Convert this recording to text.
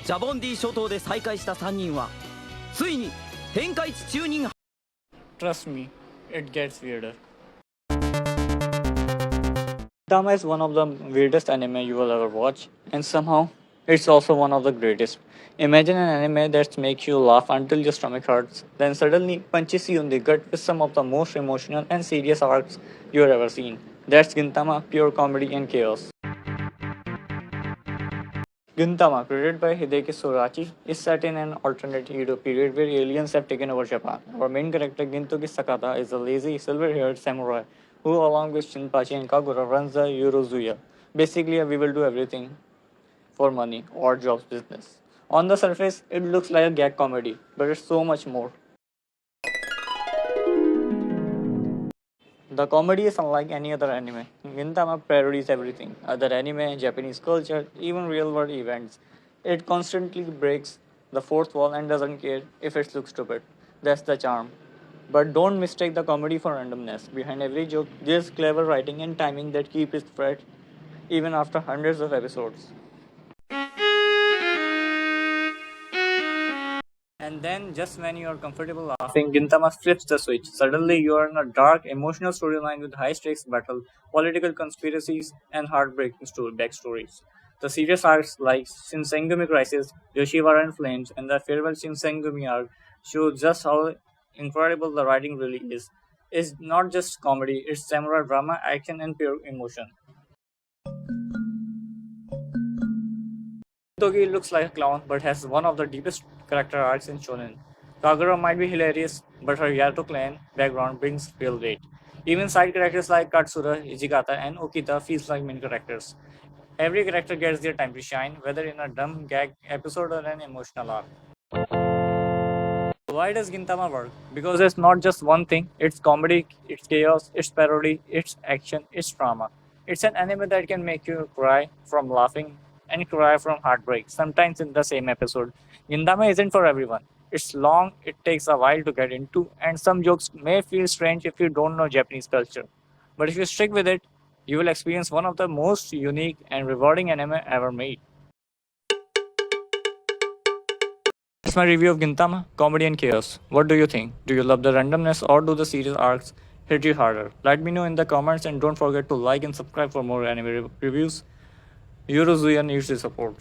ジャボンディ諸島で再会した3人はついに天下一中人 Trust me, it gets weirder. Gintama is one of the weirdest anime you will ever watch, and somehow it's also one of the greatest. Imagine an anime that makes you laugh until your stomach hurts, then suddenly punches you in the gut with some of the most emotional and serious arcs you've ever seen. That's Gintama, pure comedy and chaos. Gintama, created by Hideki Sorachi, is set in an alternate Edo period where aliens have taken over Japan. Our main character, Gintoki Sakata, is a lazy, silver-haired samurai who, along with Shinpachi and Kagura, runs the Eurozuya. Basically, we will do everything for money or jobs business. On the surface, it looks like a gag comedy, but it's so much more. The comedy is unlike any other anime. Gintama parodies everything other anime, Japanese culture, even real world events. It constantly breaks the fourth wall and doesn't care if it looks stupid. That's the charm. But don't mistake the comedy for randomness. Behind every joke, there's clever writing and timing that keep it fresh even after hundreds of episodes. And then, just when you are comfortable laughing, Gintama flips the switch. Suddenly, you are in a dark, emotional storyline with high stakes battle, political conspiracies, and heartbreaking backstories. The serious arcs like Shinsengumi Crisis, Yoshiwara and Flames, and the Farewell Shinsengumi arc show just how incredible the writing really is. It's not just comedy, it's samurai drama, action, and pure emotion. Togi looks like a clown but has one of the deepest character arcs in shonen. Kagura might be hilarious, but her Yato clan background brings real weight. Even side characters like Katsura, Hijikata, and Okita feels like main characters. Every character gets their time to shine, whether in a dumb gag episode or an emotional arc. Why does Gintama work? Because it's not just one thing. It's comedy, it's chaos, it's parody, it's action, it's drama. It's an anime that can make you cry from laughing and cry from heartbreak, sometimes in the same episode. Gintama isn't for everyone. It's long, it takes a while to get into, and some jokes may feel strange if you don't know Japanese culture. But if you stick with it, you will experience one of the most unique and rewarding anime ever made. That's my review of Gintama, Comedy and Chaos. What do you think? Do you love the randomness or do the serious arcs hit you harder? Let me know in the comments and don't forget to like and subscribe for more anime reviews. Eurozuya needs your support.